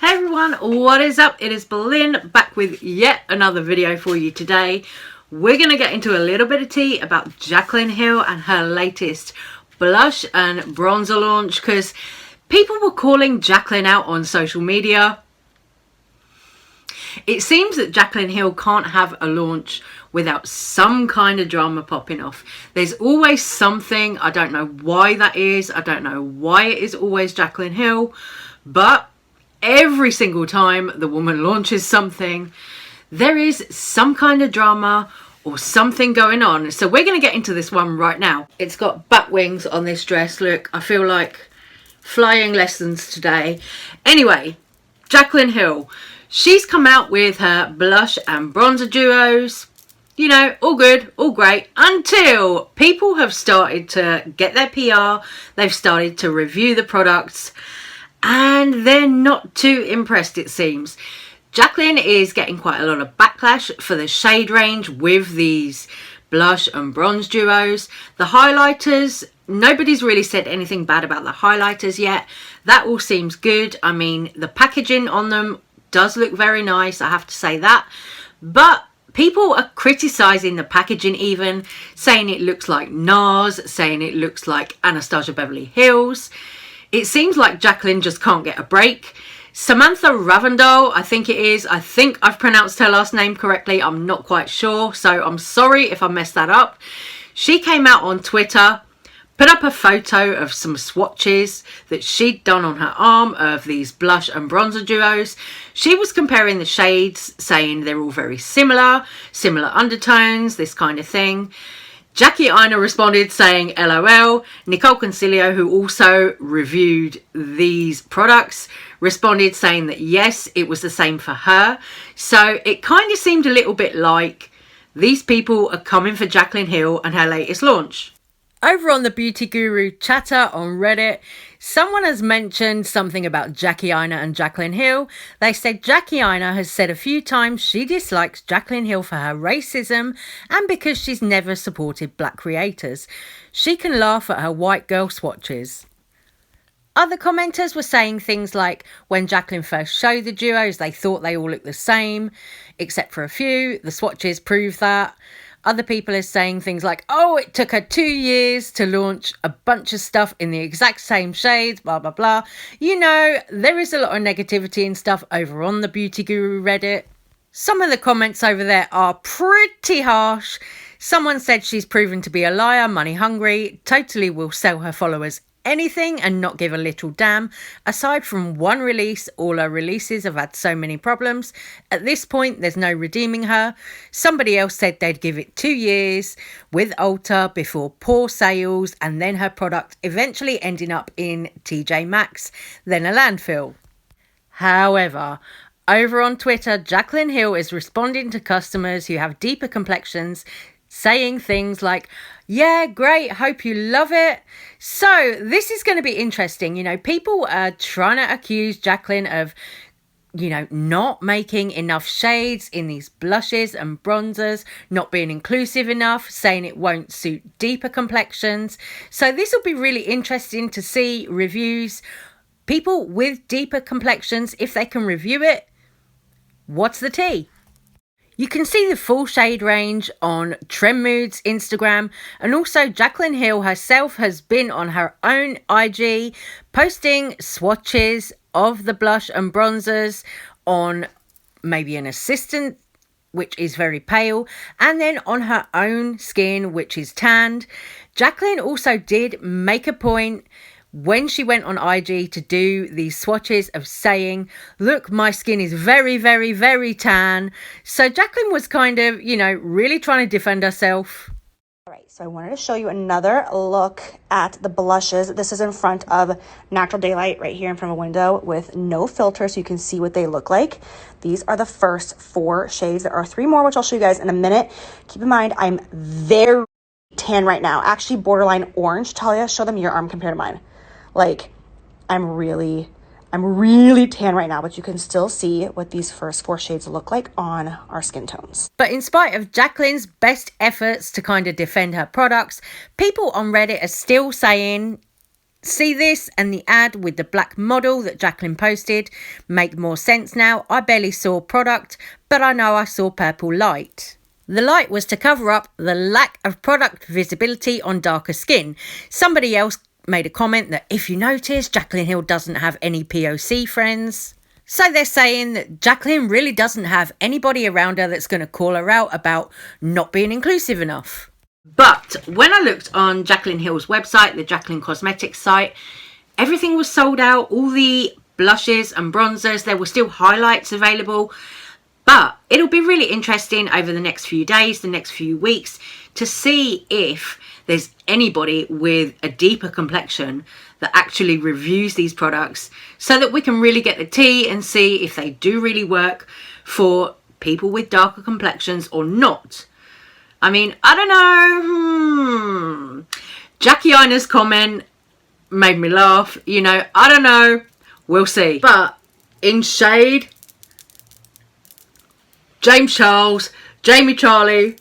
Hey everyone, what is up? It is Berlin back with yet another video for you today. We're going to get into a little bit of tea about Jaclyn Hill and her latest blush and bronzer launch, because people were calling Jaclyn out on social media. It seems that Jaclyn Hill can't have a launch without some kind of drama popping off. There's always something. I don't know why that is. I don't know why it is always Jaclyn Hill, but every single time the woman launches something, there is some kind of drama or something going on. So we're going to get into this one right now. It's got bat wings on this dress. Look, I feel like flying lessons today. Anyway, Jaclyn Hill. She's come out with her blush and bronzer duos. You know, all good, all great, until people have started to get their PR. They've started to review the products, and they're not too impressed, it seems. Jaclyn is getting quite a lot of backlash for the shade range with these blush and bronze duos. The highlighters, nobody's really said anything bad about the highlighters yet. That all seems good. I mean, the packaging on them does look very nice, I have to say that. But people are criticising the packaging even, saying it looks like NARS, saying it looks like Anastasia Beverly Hills. It seems like Jaclyn just can't get a break. Samantha Ravindale, I think it is. I think I've pronounced her last name correctly. I'm not quite sure, so I'm sorry if I messed that up. She came out on Twitter, put up a photo of some swatches that she'd done on her arm of these blush and bronzer duos. She was comparing the shades, saying they're all very similar undertones, this kind of thing. Jackie Aina responded saying LOL. Nicole Concilio, who also reviewed these products, responded saying that yes, it was the same for her. So it kind of seemed a little bit like these people are coming for Jaclyn Hill and her latest launch. Over on the Beauty Guru chatter on Reddit, someone has mentioned something about Jackie Aina and Jaclyn Hill. They said Jackie Aina has said a few times she dislikes Jaclyn Hill for her racism and because she's never supported black creators. She can laugh at her white girl swatches. Other commenters were saying things like, when Jaclyn first showed the duos, they thought they all looked the same, except for a few. The swatches prove that. Other people are saying things like, oh, it took her 2 years to launch a bunch of stuff in the exact same shades, blah, blah, blah. You know, there is a lot of negativity and stuff over on the Beauty Guru Reddit. Some of the comments over there are pretty harsh. Someone said she's proven to be a liar, money hungry, totally will sell her followers anything and not give a little damn. Aside from one release, all her releases have had so many problems. At this point, there's no redeeming her. Somebody else said they'd give it 2 years with Ulta before poor sales and then her product eventually ending up in TJ Maxx, then a landfill. However, over on Twitter, Jaclyn Hill is responding to customers who have deeper complexions, saying things like, yeah, great, hope you love it. So this is going to be interesting. You know, people are trying to accuse Jaclyn of, you know, not making enough shades in these blushes and bronzers, not being inclusive enough, saying it won't suit deeper complexions. So this will be really interesting to see reviews. People with deeper complexions, if they can review it, what's the tea? You can see the full shade range on Trend Mood's Instagram, and also Jaclyn Hill herself has been on her own IG posting swatches of the blush and bronzers on maybe an assistant, which is very pale, and then on her own skin, which is tanned. Jaclyn also did make a point when she went on IG to do these swatches of saying, look, my skin is very, very, very tan. So Jaclyn was kind of, you know, really trying to defend herself. All right, so I wanted to show you another look at the blushes. This is in front of Natural Daylight right here in front of a window with no filter, so you can see what they look like. These are the first 4 shades. There are 3 more, which I'll show you guys in a minute. Keep in mind, I'm very tan right now. Actually, borderline orange. Talia, show them your arm compared to mine. Like, I'm really tan right now, but you can still see what these first 4 shades look like on our skin tones. But in spite of Jaclyn's best efforts to kind of defend her products, people on Reddit are still saying see this and the ad with the black model that Jaclyn posted make more sense now. I barely saw product, but I know I saw purple light. The light was to cover up the lack of product visibility on darker skin. Somebody else made a comment that if you notice, Jaclyn Hill doesn't have any POC friends. So they're saying that Jaclyn really doesn't have anybody around her that's going to call her out about not being inclusive enough. But when I looked on Jaclyn Hill's website, the Jaclyn Cosmetics site, everything was sold out. All the blushes and bronzers, there were still highlights available. But it'll be really interesting over the next few days, the next few weeks, to see if there's anybody with a deeper complexion that actually reviews these products so that we can really get the tea and see if they do really work for people with darker complexions or not. I mean, I don't know. Jackie Ina's comment made me laugh. You know, I don't know. We'll see. But in shade, James Charles, Jamie Charlie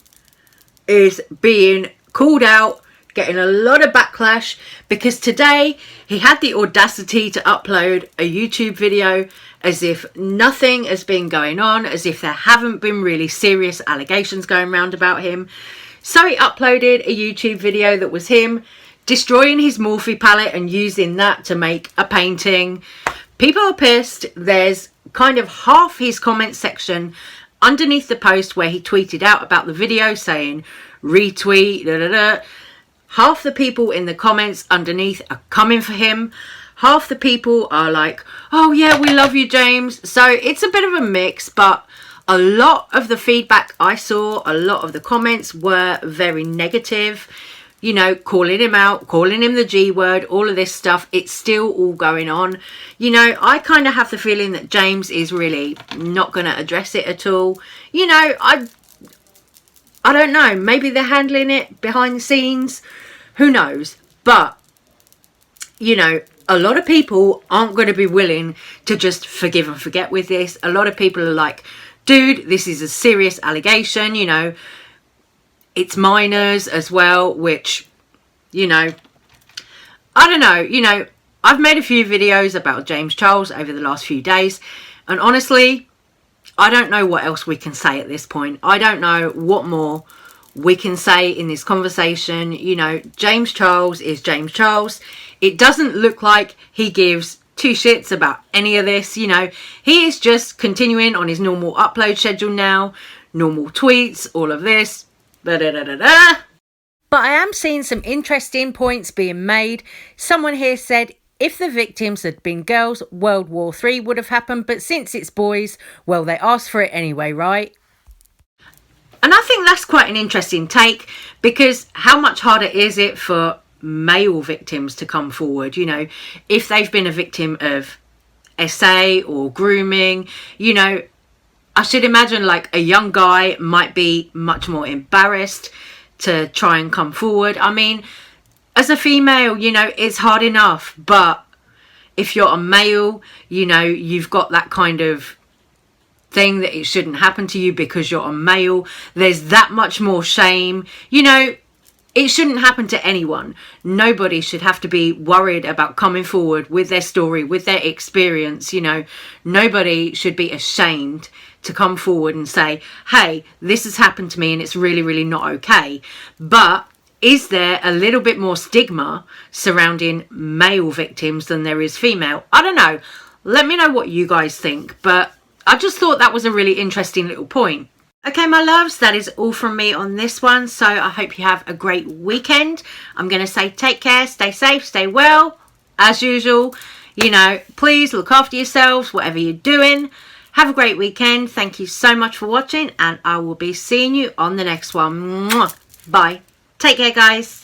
is being called out, getting a lot of backlash because today he had the audacity to upload a YouTube video as if nothing has been going on, as if there haven't been really serious allegations going around about him. So he uploaded a YouTube video that was him destroying his Morphe palette and using that to make a painting. People are pissed. There's kind of half his comment section underneath the post where he tweeted out about the video saying retweet, da da da. Half the people in the comments underneath are coming for him. Half the people are like, oh yeah, we love you, James. So it's a bit of a mix, but a lot of the feedback I saw, a lot of the comments were very negative. You know, calling him out, calling him the G word, all of this stuff. It's still all going on. You know, I kind of have the feeling that James is really not going to address it at all. You know, I don't know. Maybe they're handling it behind the scenes. Who knows? But, you know, a lot of people aren't going to be willing to just forgive and forget with this. A lot of people are like, dude, this is a serious allegation, you know. It's minors as well, which, you know, I don't know. You know, I've made a few videos about James Charles over the last few days. And honestly, I don't know what else we can say at this point. I don't know what more we can say in this conversation. You know, James Charles is James Charles. It doesn't look like he gives two shits about any of this. You know, he is just continuing on his normal upload schedule now. Normal tweets, all of this. But I am seeing some interesting points being made. Someone here said, if the victims had been girls, World War III would have happened. But since it's boys, well, they asked for it anyway, right? And I think that's quite an interesting take, because how much harder is it for male victims to come forward? You know, if they've been a victim of SA or grooming, you know, I should imagine like a young guy might be much more embarrassed to try and come forward. I mean, as a female, you know, it's hard enough. But if you're a male, you know, you've got that kind of thing that it shouldn't happen to you because you're a male. There's that much more shame. You know, it shouldn't happen to anyone. Nobody should have to be worried about coming forward with their story, with their experience. You know, nobody should be ashamed to come forward and say, hey, this has happened to me and it's really, really not okay. But is there a little bit more stigma surrounding male victims than there is female? I don't know. Let me know what you guys think. But I just thought that was a really interesting little point. Okay, my loves, that is all from me on this one. So I hope you have a great weekend. I'm going to say take care, stay safe, stay well. As usual, you know, please look after yourselves, whatever you're doing. Have a great weekend. Thank you so much for watching, and I will be seeing you on the next one. Mwah. Bye. Take care, guys.